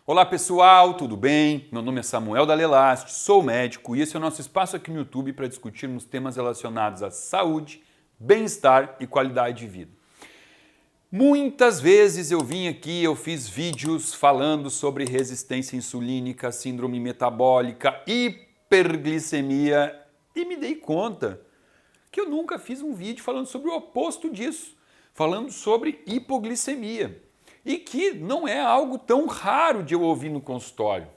Olá pessoal, tudo bem? Meu nome é Samuel Dalelast, sou médico e esse é o nosso espaço aqui no YouTube para discutirmos temas relacionados à saúde, bem-estar e qualidade de vida. Muitas vezes eu vim aqui, eu fiz vídeos falando sobre resistência insulínica, síndrome metabólica, hiperglicemia e me dei conta que eu nunca fiz um vídeo falando sobre o oposto disso, falando sobre hipoglicemia. E que não é algo tão raro de eu ouvir no consultório.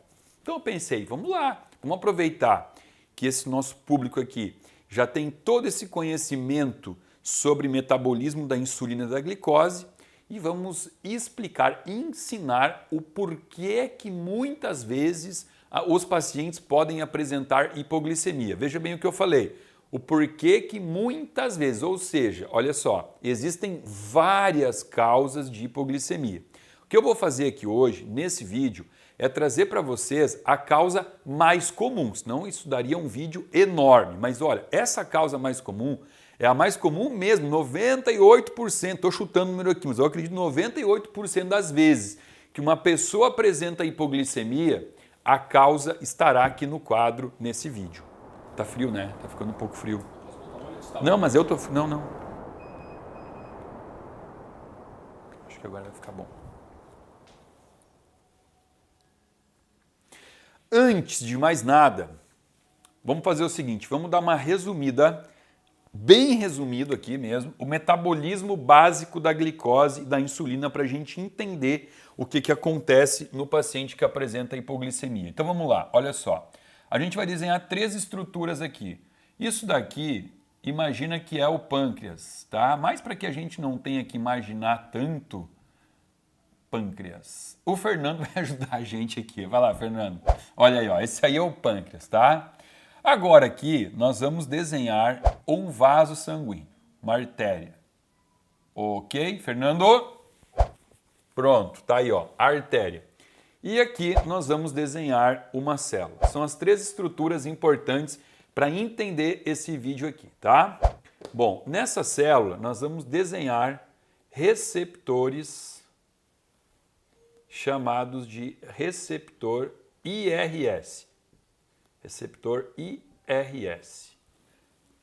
Então eu pensei, vamos lá, vamos aproveitar que esse nosso público aqui já tem todo esse conhecimento sobre metabolismo da insulina e da glicose e vamos explicar, ensinar o porquê que muitas vezes os pacientes podem apresentar hipoglicemia. Veja bem o que eu falei. O porquê que muitas vezes, ou seja, olha só, existem várias causas de hipoglicemia. O que eu vou fazer aqui hoje, nesse vídeo, é trazer para vocês a causa mais comum, senão isso daria um vídeo enorme. Mas olha, essa causa mais comum é a mais comum mesmo, 98%, estou chutando o número aqui, mas eu acredito 98% das vezes que uma pessoa apresenta hipoglicemia, a causa estará aqui no quadro nesse vídeo. Tá frio, né? Tá ficando um pouco frio. Não, mas eu tô... Não. Acho que agora vai ficar bom. Antes de mais nada, vamos fazer o seguinte, vamos dar uma resumida, bem resumido aqui mesmo, o metabolismo básico da glicose e da insulina para a gente entender o que acontece no paciente que apresenta hipoglicemia. Então vamos lá, olha só. A gente vai desenhar três estruturas aqui. Isso daqui, imagina que é o pâncreas, tá? Mas para que a gente não tenha que imaginar tanto pâncreas, o Fernando vai ajudar a gente aqui. Vai lá, Fernando. Olha aí, ó, esse aí é o pâncreas, tá? Agora aqui nós vamos desenhar um vaso sanguíneo, uma artéria. Ok, Fernando? Pronto, tá aí, ó, a artéria. E aqui nós vamos desenhar uma célula. São as três estruturas importantes para entender esse vídeo aqui, tá? Bom, nessa célula nós vamos desenhar receptores chamados de receptor IRS. Receptor IRS.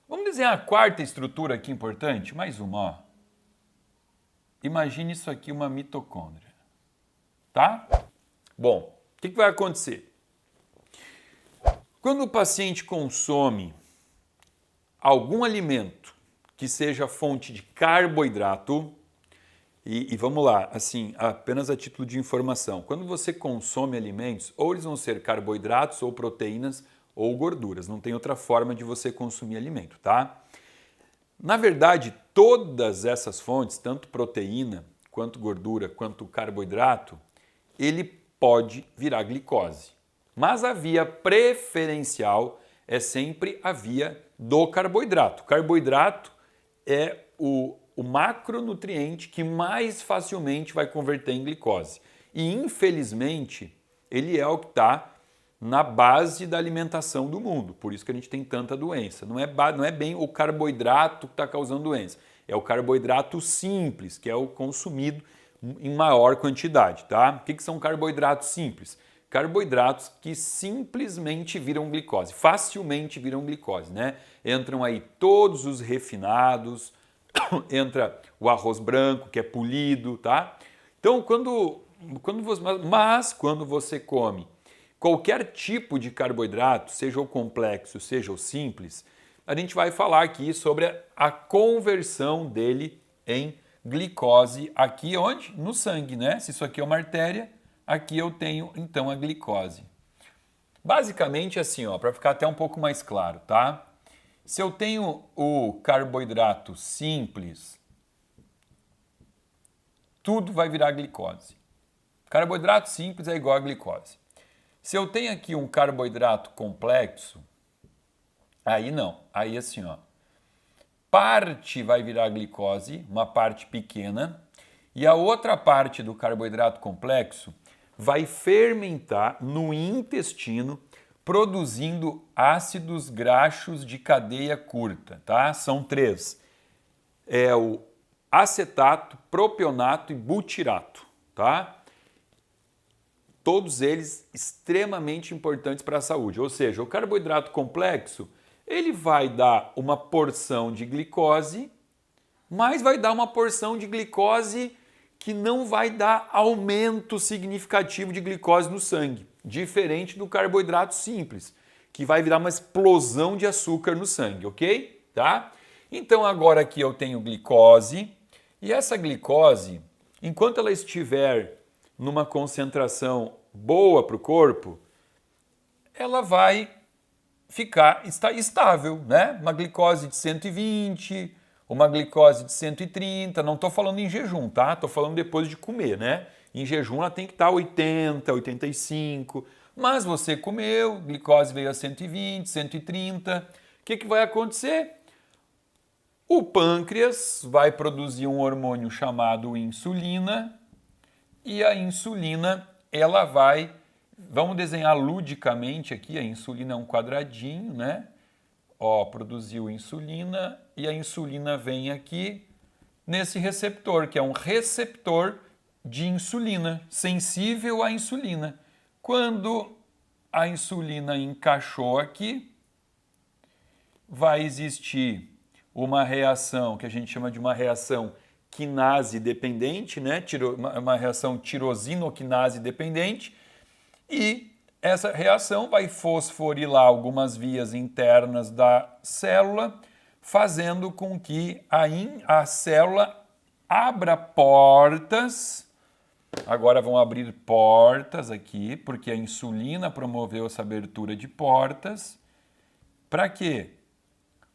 Vamos desenhar a quarta estrutura aqui importante, mais uma, ó. Imagine isso aqui, uma mitocôndria, tá? Bom, o que vai acontecer? Quando o paciente consome algum alimento que seja fonte de carboidrato, e vamos lá, assim, apenas a título de informação, quando você consome alimentos, ou eles vão ser carboidratos, ou proteínas, ou gorduras, não tem outra forma de você consumir alimento, tá? Na verdade, todas essas fontes, tanto proteína, quanto gordura, quanto carboidrato, ele pode virar glicose. Mas a via preferencial é sempre a via do carboidrato. O carboidrato é o macronutriente que mais facilmente vai converter em glicose. E, infelizmente, ele é o que está na base da alimentação do mundo. Por isso que a gente tem tanta doença. Não é bem o carboidrato que está causando doença. É o carboidrato simples, que é o consumido em maior quantidade, tá? O que são carboidratos simples? Carboidratos que simplesmente viram glicose, facilmente viram glicose, né? Entram aí todos os refinados, entra o arroz branco, que é polido, tá? Então, quando você come qualquer tipo de carboidrato, seja o complexo, seja o simples, a gente vai falar aqui sobre a conversão dele em glicose aqui onde? No sangue, né? Se isso aqui é uma artéria, aqui eu tenho então a glicose. Basicamente assim, ó, para ficar até um pouco mais claro, tá? Se eu tenho o carboidrato simples, tudo vai virar glicose. Carboidrato simples é igual a glicose. Se eu tenho aqui um carboidrato complexo, aí não, aí assim, ó. Parte vai virar glicose, uma parte pequena, e a outra parte do carboidrato complexo vai fermentar no intestino, produzindo ácidos graxos de cadeia curta, tá? São três. É o acetato, propionato e butirato, tá? todos eles extremamente importantes para a saúde. Ou seja, o carboidrato complexo, ele vai dar uma porção de glicose, mas vai dar uma porção de glicose que não vai dar aumento significativo de glicose no sangue, diferente do carboidrato simples, que vai virar uma explosão de açúcar no sangue, ok? Tá? Então agora aqui eu tenho glicose, e essa glicose, enquanto ela estiver numa concentração boa para o corpo, ela vai ficar estável, né? Uma glicose de 120, uma glicose de 130, não estou falando em jejum, tá? Estou falando depois de comer, né? Em jejum ela tem que estar 80, 85, mas você comeu, glicose veio a 120, 130, o que vai acontecer? O pâncreas vai produzir um hormônio chamado insulina, e a insulina, ela vai, vamos desenhar ludicamente aqui, a insulina é um quadradinho, né? Ó, produziu insulina e a insulina vem aqui nesse receptor, que é um receptor de insulina, sensível à insulina. Quando a insulina encaixou aqui, vai existir uma reação que a gente chama de uma reação quinase dependente, né? Uma reação tirosinoquinase dependente, e essa reação vai fosforilar algumas vias internas da célula, fazendo com que a célula abra portas. Agora vão abrir portas aqui, porque a insulina promoveu essa abertura de portas. Para quê?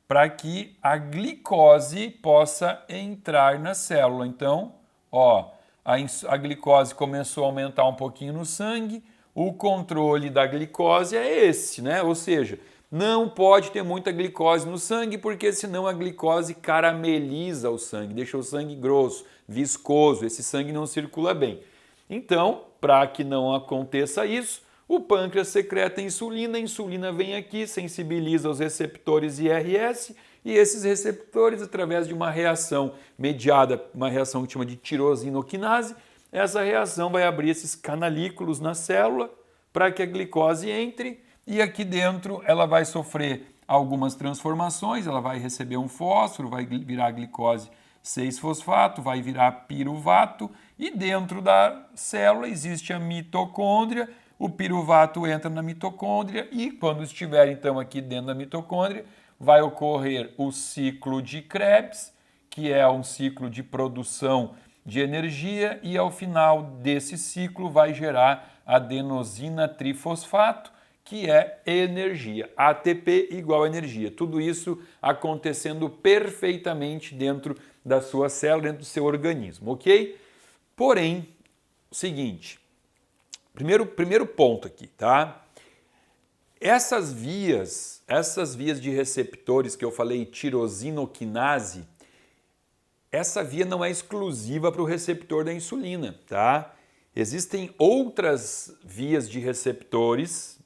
Para que a glicose possa entrar na célula. Então, ó, a glicose começou a aumentar um pouquinho no sangue, o controle da glicose é esse, né? Ou seja, não pode ter muita glicose no sangue, porque senão a glicose carameliza o sangue, deixa o sangue grosso, viscoso, esse sangue não circula bem. Então, para que não aconteça isso, o pâncreas secreta insulina, a insulina vem aqui, sensibiliza os receptores IRS, e esses receptores, através de uma reação mediada, uma reação que chama de tirosinoquinase, essa reação vai abrir esses canalículos na célula para que a glicose entre, e aqui dentro ela vai sofrer algumas transformações, ela vai receber um fósforo, vai virar glicose 6-fosfato, vai virar piruvato, e dentro da célula existe a mitocôndria. O piruvato entra na mitocôndria e quando estiver então aqui dentro da mitocôndria, vai ocorrer o ciclo de Krebs, que é um ciclo de produção de energia, e ao final desse ciclo vai gerar adenosina trifosfato, que é energia. ATP igual energia. Tudo isso acontecendo perfeitamente dentro da sua célula, dentro do seu organismo, ok? Porém, o seguinte, primeiro ponto aqui, tá? Essas vias de receptores que eu falei, tirosinoquinase, essa via não é exclusiva para o receptor da insulina, tá? Existem outras vias de receptores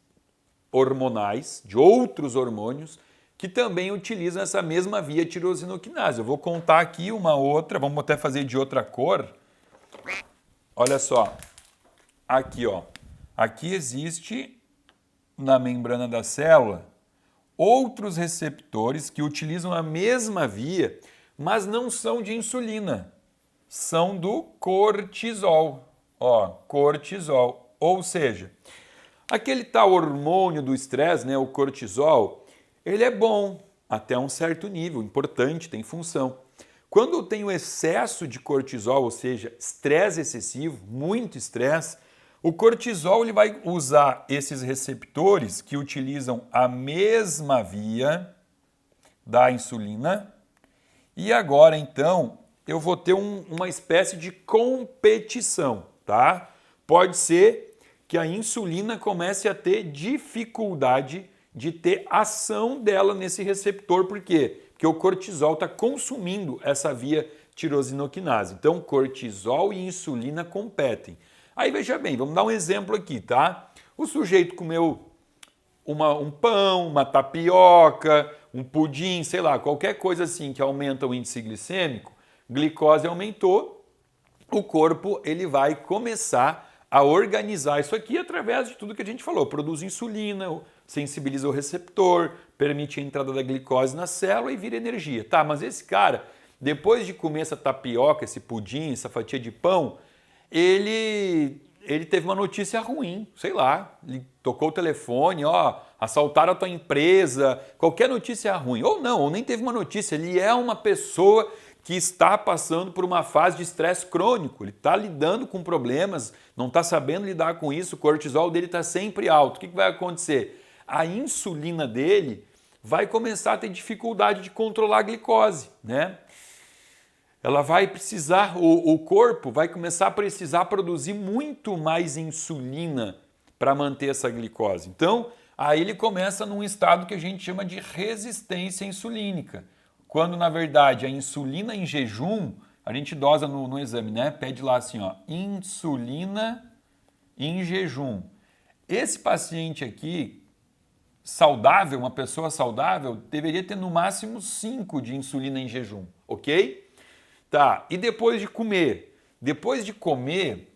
hormonais, de outros hormônios, que também utilizam essa mesma via tirosinoquinase. Eu vou contar aqui uma outra, vamos até fazer de outra cor. Olha só, aqui ó, aqui existe na membrana da célula outros receptores que utilizam a mesma via, mas não são de insulina, são do cortisol. Ó, cortisol, ou seja, aquele tal hormônio do estresse, né, o cortisol, ele é bom até um certo nível, importante, tem função. Quando eu tenho excesso de cortisol, ou seja, estresse excessivo, muito estresse, o cortisol ele vai usar esses receptores que utilizam a mesma via da insulina, e agora então eu vou ter uma espécie de competição, tá? Pode ser que a insulina comece a ter dificuldade de ter ação dela nesse receptor. Por quê? Porque o cortisol está consumindo essa via tirosinoquinase. Então, cortisol e insulina competem. Aí, veja bem, vamos dar um exemplo aqui, tá? O sujeito comeu um pão, uma tapioca, um pudim, sei lá, qualquer coisa assim que aumenta o índice glicêmico, glicose aumentou, o corpo ele vai começar a organizar isso aqui através de tudo que a gente falou. Produz insulina, sensibiliza o receptor, permite a entrada da glicose na célula e vira energia. Tá, mas esse cara, depois de comer essa tapioca, esse pudim, essa fatia de pão, ele teve uma notícia ruim, sei lá, ele tocou o telefone, ó, assaltaram a tua empresa, qualquer notícia ruim. Ou não, ou nem teve uma notícia, ele é uma pessoa que está passando por uma fase de estresse crônico, ele está lidando com problemas, não está sabendo lidar com isso, o cortisol dele está sempre alto. O que vai acontecer? A insulina dele vai começar a ter dificuldade de controlar a glicose, né? Ela vai precisar, o corpo vai começar a precisar produzir muito mais insulina para manter essa glicose. Então, aí ele começa num estado que a gente chama de resistência insulínica. Quando, na verdade, a insulina em jejum, a gente dosa no exame, né? Pede lá assim, ó, insulina em jejum. Esse paciente aqui, saudável, uma pessoa saudável, deveria ter no máximo 5 de insulina em jejum, ok? Tá, e depois de comer? Depois de comer,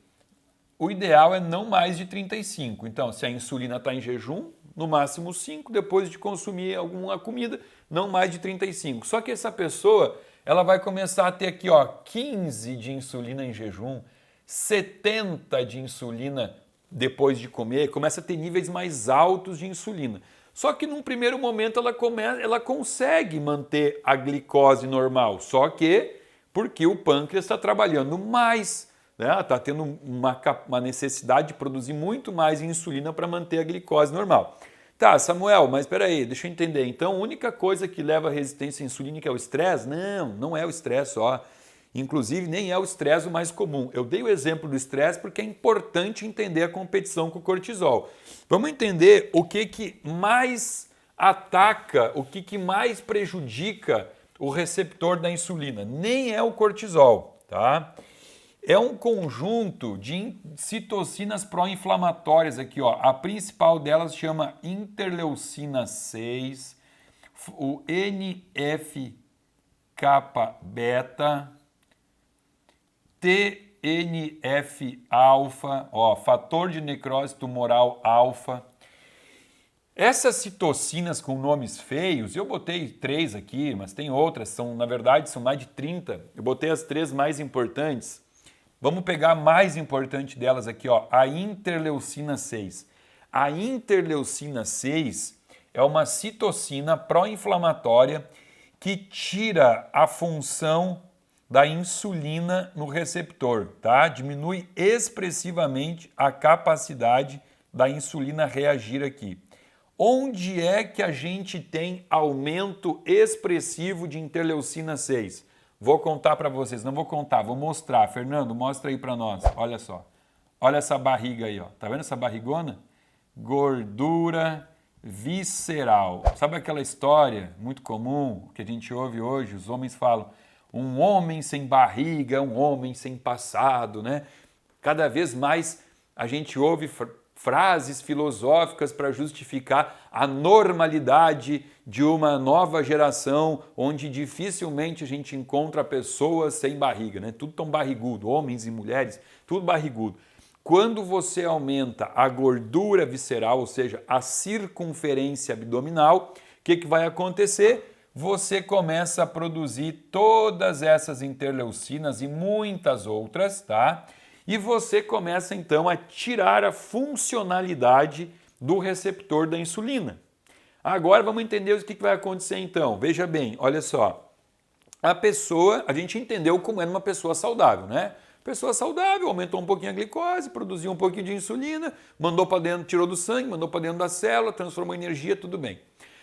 o ideal é não mais de 35. Então, se a insulina está em jejum, no máximo 5, depois de consumir alguma comida, não mais de 35. Só que essa pessoa, ela vai começar a ter aqui, ó, 15 de insulina em jejum, 70 de insulina depois de comer, começa a ter níveis mais altos de insulina. Só que num primeiro momento ela consegue manter a glicose normal, só que porque o pâncreas está trabalhando mais, né? Está tendo uma necessidade de produzir muito mais insulina para manter a glicose normal. Tá, Samuel, mas espera aí, deixa eu entender. Então, a única coisa que leva à resistência insulínica é o estresse? Não, não é o estresse só. Inclusive, nem é o estresse o mais comum. Eu dei o exemplo do estresse porque é importante entender a competição com o cortisol. Vamos entender o que mais ataca, o que mais prejudica o receptor da insulina. Nem é o cortisol, tá? É um conjunto de citocinas pró-inflamatórias aqui, ó. A principal delas chama interleucina 6, o NF-kappa-beta, TNF-alfa, ó, fator de necrose tumoral alfa. Essas citocinas com nomes feios, eu botei 3 aqui, mas tem outras, na verdade são mais de 30. Eu botei as 3 mais importantes. Vamos pegar a mais importante delas aqui, ó, a interleucina 6. A interleucina 6 é uma citocina pró-inflamatória que tira a função da insulina no receptor, tá? Diminui expressivamente a capacidade da insulina reagir aqui. Onde é que a gente tem aumento expressivo de interleucina 6? Vou contar para vocês, não vou contar, vou mostrar. Fernando, mostra aí para nós, olha só. Olha essa barriga aí, ó. Tá vendo essa barrigona? Gordura visceral. Sabe aquela história muito comum que a gente ouve hoje? Os homens falam, um homem sem barriga é um homem sem passado, né? Cada vez mais a gente ouve frases filosóficas para justificar a normalidade de uma nova geração onde dificilmente a gente encontra pessoas sem barriga, né? Tudo tão barrigudo, homens e mulheres, tudo barrigudo. Quando você aumenta a gordura visceral, ou seja, a circunferência abdominal, o que vai acontecer? Você começa a produzir todas essas interleucinas e muitas outras, tá? E você começa então a tirar a funcionalidade do receptor da insulina. Agora vamos entender o que vai acontecer então. Veja bem, olha só. A gente entendeu como era uma pessoa saudável, né? Pessoa saudável, aumentou um pouquinho a glicose, produziu um pouquinho de insulina, mandou para dentro, tirou do sangue, mandou para dentro da célula, transformou em energia, tudo bem.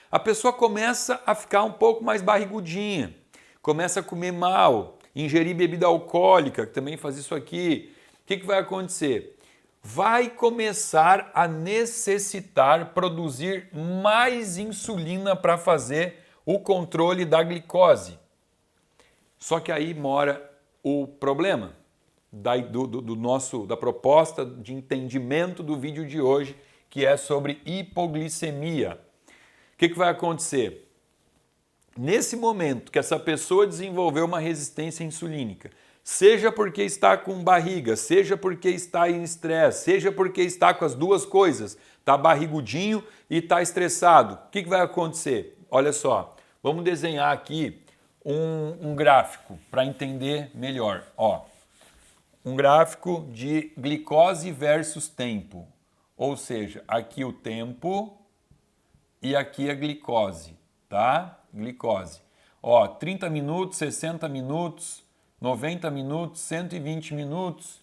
A pessoa começa a ficar um pouco mais barrigudinha, começa a comer mal, ingerir bebida alcoólica, que também faz isso aqui. O que vai acontecer? Vai começar a necessitar produzir mais insulina para fazer o controle da glicose. Só que aí mora o problema da proposta de entendimento do vídeo de hoje, que é sobre hipoglicemia. O que vai acontecer? Nesse momento que essa pessoa desenvolveu uma resistência insulínica, seja porque está com barriga, seja porque está em estresse, seja porque está com as duas coisas, está barrigudinho e está estressado, o que vai acontecer? Olha só, vamos desenhar aqui um gráfico para entender melhor. Ó, um gráfico de glicose versus tempo, ou seja, aqui o tempo e aqui a glicose, tá? Glicose. Ó, 30 minutos, 60 minutos, 90 minutos, 120 minutos,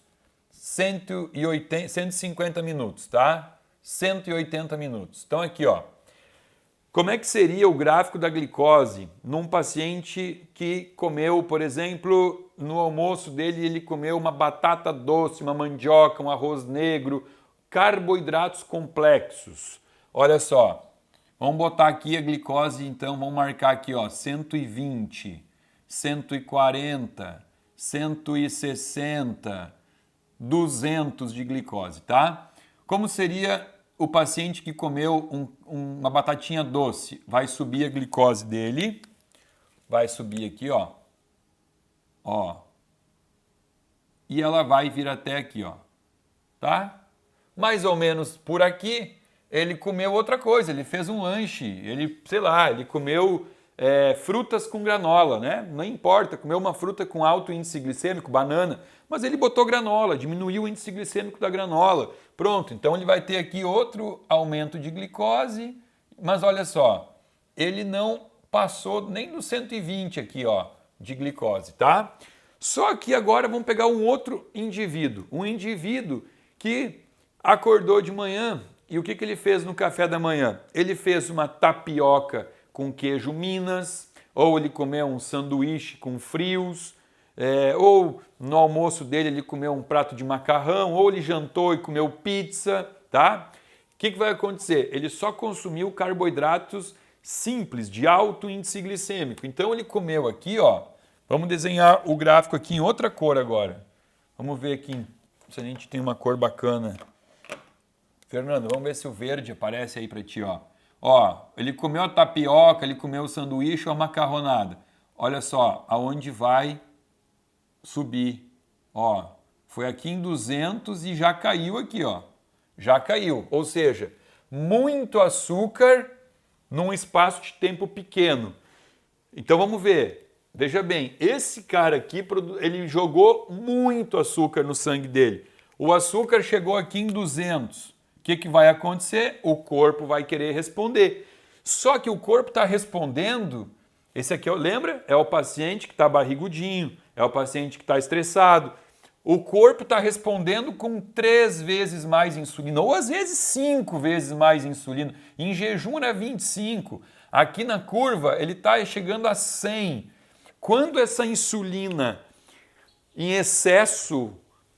150 minutos, tá? 180 minutos. Então aqui, ó. Como é que seria o gráfico da glicose num paciente que comeu, por exemplo, no almoço dele ele comeu uma batata doce, uma mandioca, um arroz negro, carboidratos complexos. Olha só, vamos botar aqui a glicose, então vamos marcar aqui, ó, 120, 140, 160, 200 de glicose, tá? Como seria o paciente que comeu uma batatinha doce? Vai subir a glicose dele, vai subir aqui, ó, e ela vai vir até aqui, ó, tá? Mais ou menos por aqui, ele comeu outra coisa, ele fez um lanche, ele, sei lá, ele comeu frutas com granola, né? Não importa, comeu uma fruta com alto índice glicêmico, banana, mas ele botou granola, diminuiu o índice glicêmico da granola. Pronto, então ele vai ter aqui outro aumento de glicose, mas olha só, ele não passou nem do 120 aqui, ó, de glicose, tá? Só que agora vamos pegar um outro indivíduo, um indivíduo que acordou de manhã e o que ele fez no café da manhã? Ele fez uma tapioca com queijo Minas, ou ele comeu um sanduíche com frios, ou no almoço dele ele comeu um prato de macarrão, ou ele jantou e comeu pizza, tá? O que vai acontecer? Ele só consumiu carboidratos simples, de alto índice glicêmico. Então ele comeu aqui, ó, vamos desenhar o gráfico aqui em outra cor agora. Vamos ver aqui se a gente tem uma cor bacana. Fernando, vamos ver se o verde aparece aí para ti, ó. Ó, ele comeu a tapioca, ele comeu o sanduíche ou a macarronada. Olha só, aonde vai subir. Ó, foi aqui em 200 e já caiu aqui, ó. Já caiu. Ou seja, muito açúcar num espaço de tempo pequeno. Então vamos ver. Veja bem, esse cara aqui, ele jogou muito açúcar no sangue dele. O açúcar chegou aqui em 200. O que vai acontecer? O corpo vai querer responder. Só que o corpo está respondendo, esse aqui, lembra? É o paciente que está barrigudinho, é o paciente que está estressado. O corpo está respondendo com 3 vezes mais insulina, ou às vezes 5 vezes mais insulina. Em jejum era 25. Aqui na curva ele está chegando a 100. Quando essa insulina em excesso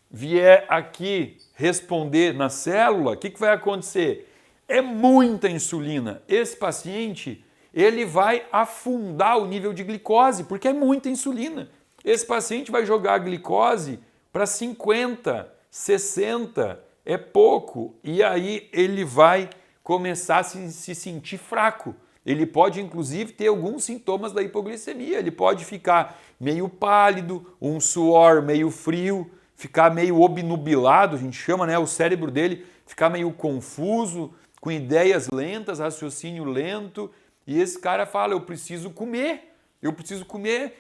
vier aqui responder na célula, o que vai acontecer? É muita insulina. Esse paciente, ele vai afundar o nível de glicose, porque é muita insulina. Esse paciente vai jogar a glicose para 50, 60, é pouco. E aí ele vai começar a se sentir fraco. Ele pode, inclusive, ter alguns sintomas da hipoglicemia. Ele pode ficar meio pálido, um suor meio frio, ficar meio obnubilado, a gente chama, né? O cérebro dele ficar meio confuso, com ideias lentas, raciocínio lento. E esse cara fala, eu preciso comer.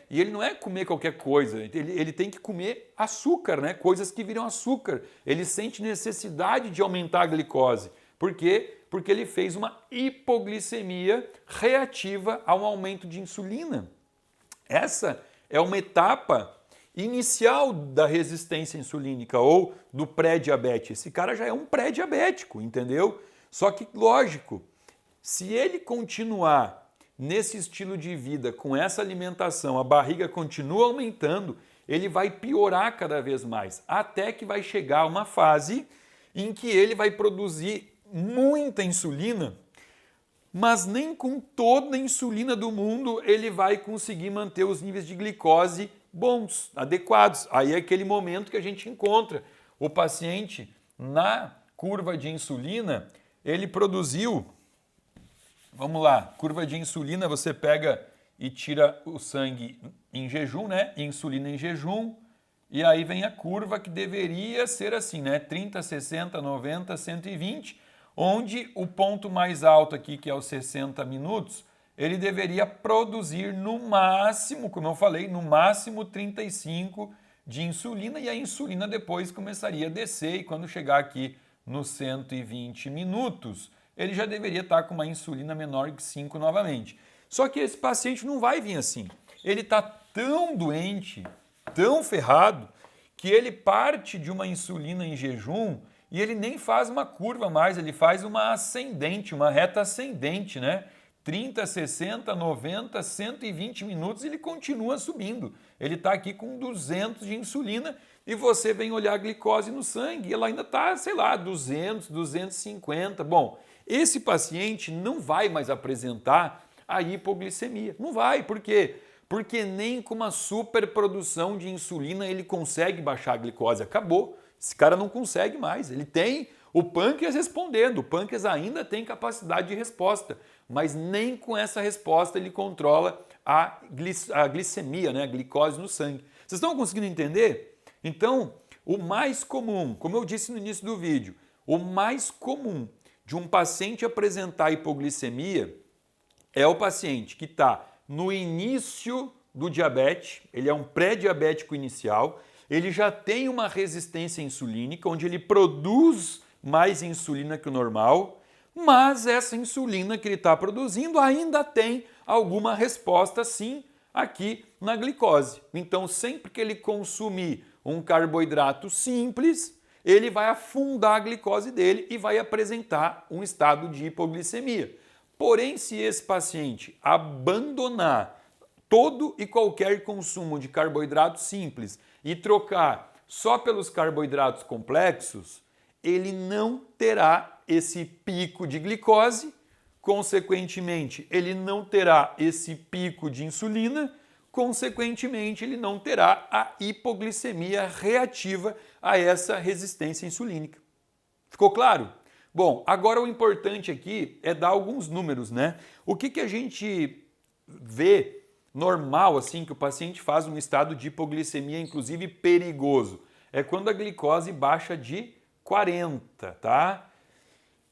E ele não é comer qualquer coisa, ele tem que comer açúcar, né? Coisas que viram açúcar. Ele sente necessidade de aumentar a glicose. Por quê? Porque ele fez uma hipoglicemia reativa a um aumento de insulina. Essa é uma etapa inicial da resistência insulínica ou do pré-diabetes. Esse cara já é um pré-diabético, entendeu? Só que, lógico, se ele continuar nesse estilo de vida, com essa alimentação, a barriga continua aumentando, ele vai piorar cada vez mais, até que vai chegar uma fase em que ele vai produzir muita insulina, mas nem com toda a insulina do mundo ele vai conseguir manter os níveis de glicose bons, adequados. Aí é aquele momento que a gente encontra o paciente na curva de insulina, ele produziu, vamos lá, curva de insulina, você pega e tira o sangue em jejum, né? Insulina em jejum, e aí vem a curva que deveria ser assim, né? 30, 60, 90, 120, onde o ponto mais alto aqui, que é os 60 minutos, ele deveria produzir no máximo, como eu falei, no máximo 35 de insulina, e a insulina depois começaria a descer, e quando chegar aqui nos 120 minutos, ele já deveria estar com uma insulina menor que 5 novamente. Só que esse paciente não vai vir assim. Ele está tão doente, tão ferrado, que ele parte de uma insulina em jejum e ele nem faz uma curva mais, ele faz uma ascendente, uma reta ascendente, né? 30, 60, 90, 120 minutos, ele continua subindo. Ele está aqui com 200 de insulina e você vem olhar a glicose no sangue e ela ainda está, sei lá, 200, 250. Bom, esse paciente não vai mais apresentar a hipoglicemia. Não vai, por quê? Porque nem com uma superprodução de insulina ele consegue baixar a glicose. Acabou. Esse cara não consegue mais. Ele tem o pâncreas respondendo. O pâncreas ainda tem capacidade de resposta, mas nem com essa resposta ele controla a glicemia, né? A glicose no sangue. Vocês estão conseguindo entender? Então, o mais comum, como eu disse no início do vídeo, o mais comum de um paciente apresentar hipoglicemia é o paciente que está no início do diabetes, ele é um pré-diabético inicial, ele já tem uma resistência insulínica, onde ele produz mais insulina que o normal, mas essa insulina que ele está produzindo ainda tem alguma resposta sim aqui na glicose. Então sempre que ele consumir um carboidrato simples, ele vai afundar a glicose dele e vai apresentar um estado de hipoglicemia. Porém, se esse paciente abandonar todo e qualquer consumo de carboidrato simples e trocar só pelos carboidratos complexos, ele não terá esse pico de glicose, consequentemente, ele não terá esse pico de insulina, consequentemente, ele não terá a hipoglicemia reativa a essa resistência insulínica. Ficou claro? Bom, agora o importante aqui é dar alguns números, né? O que a gente vê normal, assim, que o paciente faz um estado de hipoglicemia, inclusive perigoso, é quando a glicose baixa de 40, tá?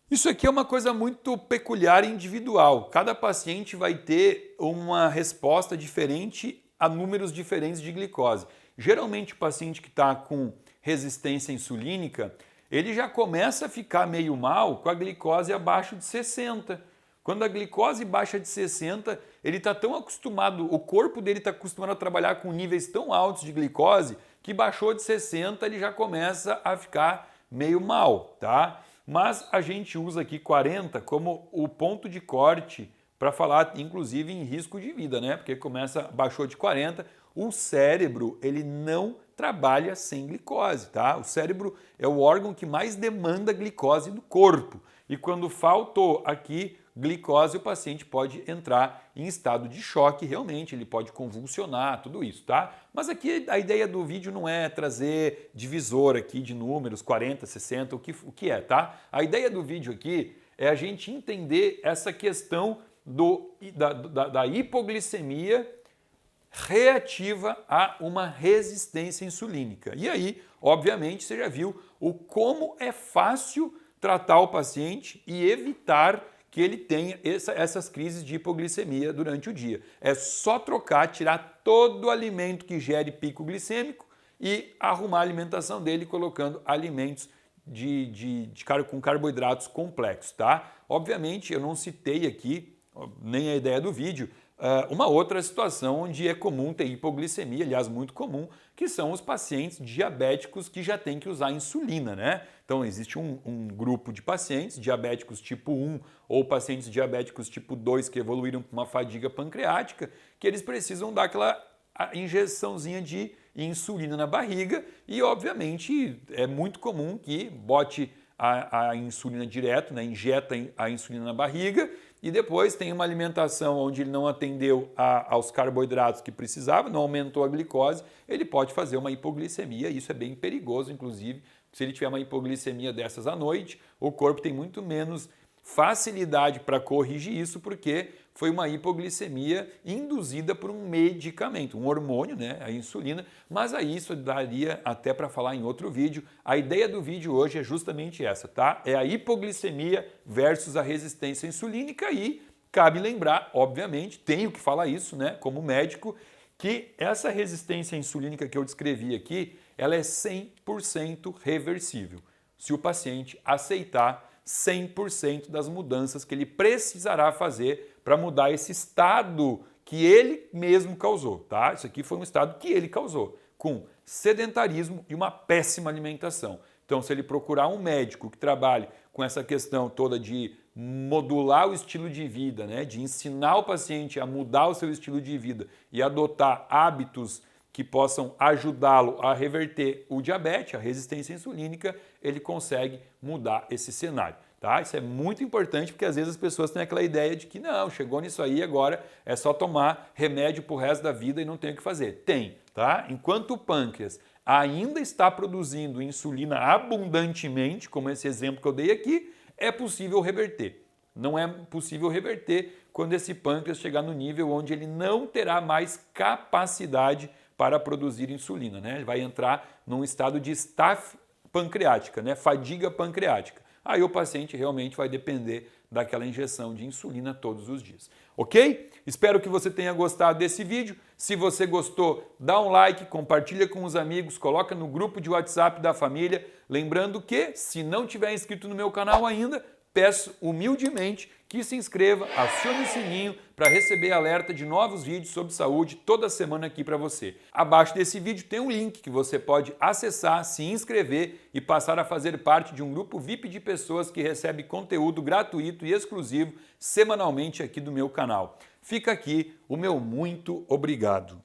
Isso aqui é uma coisa muito peculiar e individual. Cada paciente vai ter uma resposta diferente a números diferentes de glicose. Geralmente o paciente que está com resistência insulínica, ele já começa a ficar meio mal com a glicose abaixo de 60. Quando a glicose baixa de 60, ele está tão acostumado, o corpo dele está acostumado a trabalhar com níveis tão altos de glicose que baixou de 60, ele já começa a ficar meio mal, tá? Mas a gente usa aqui 40 como o ponto de corte para falar, inclusive, em risco de vida, né? Porque baixou de 40, o cérebro, ele não trabalha sem glicose, tá? O cérebro é o órgão que mais demanda glicose do corpo. E quando faltou aqui glicose, o paciente pode entrar em estado de choque, realmente, ele pode convulsionar, tudo isso, tá? Mas aqui a ideia do vídeo não é trazer divisor aqui de números, 40, 60, o que é, tá? A ideia do vídeo aqui é a gente entender essa questão da hipoglicemia reativa a uma resistência insulínica. E aí, obviamente, você já viu como é fácil tratar o paciente e evitar que ele tenha essas crises de hipoglicemia durante o dia. É só trocar, tirar todo o alimento que gere pico glicêmico e arrumar a alimentação dele colocando alimentos com carboidratos complexos, tá? Obviamente, eu não citei aqui, nem a ideia do vídeo, uma outra situação onde é comum ter hipoglicemia, aliás, muito comum, que são os pacientes diabéticos que já têm que usar insulina, né? Então, existe um grupo de pacientes diabéticos tipo 1 ou pacientes diabéticos tipo 2 que evoluíram com uma fadiga pancreática, que eles precisam dar aquela injeçãozinha de insulina na barriga e, obviamente, é muito comum que bote a insulina direto, né? Injeta a insulina na barriga e depois tem uma alimentação onde ele não atendeu aos carboidratos que precisava, não aumentou a glicose, ele pode fazer uma hipoglicemia, e isso é bem perigoso, inclusive, se ele tiver uma hipoglicemia dessas à noite, o corpo tem muito menos facilidade para corrigir isso porque foi uma hipoglicemia induzida por um medicamento, um hormônio, né, a insulina, mas aí isso daria até para falar em outro vídeo. A ideia do vídeo hoje é justamente essa, tá? É a hipoglicemia versus a resistência insulínica e cabe lembrar, obviamente, tenho que falar isso, né, como médico, que essa resistência insulínica que eu descrevi aqui, ela é 100% reversível, se o paciente aceitar 100% das mudanças que ele precisará fazer para mudar esse estado que ele mesmo causou, tá? Isso aqui foi um estado que ele causou, com sedentarismo e uma péssima alimentação. Então, se ele procurar um médico que trabalhe com essa questão toda de modular o estilo de vida, né, de ensinar o paciente a mudar o seu estilo de vida e adotar hábitos que possam ajudá-lo a reverter o diabetes, a resistência insulínica, ele consegue mudar esse cenário. Tá? Isso é muito importante porque às vezes as pessoas têm aquela ideia de que não, chegou nisso aí, agora é só tomar remédio para o resto da vida e não tem o que fazer. Tem, tá? Enquanto o pâncreas ainda está produzindo insulina abundantemente, como esse exemplo que eu dei aqui, é possível reverter. Não é possível reverter quando esse pâncreas chegar no nível onde ele não terá mais capacidade para produzir insulina, né? Ele vai entrar num estado de estafe pancreática, né? Fadiga pancreática. Aí o paciente realmente vai depender daquela injeção de insulina todos os dias. Ok? Espero que você tenha gostado desse vídeo. Se você gostou, dá um like, compartilha com os amigos, coloca no grupo de WhatsApp da família. Lembrando que, se não tiver inscrito no meu canal ainda, peço humildemente que se inscreva, acione o sininho para receber alerta de novos vídeos sobre saúde toda semana aqui para você. Abaixo desse vídeo tem um link que você pode acessar, se inscrever e passar a fazer parte de um grupo VIP de pessoas que recebe conteúdo gratuito e exclusivo semanalmente aqui do meu canal. Fica aqui o meu muito obrigado.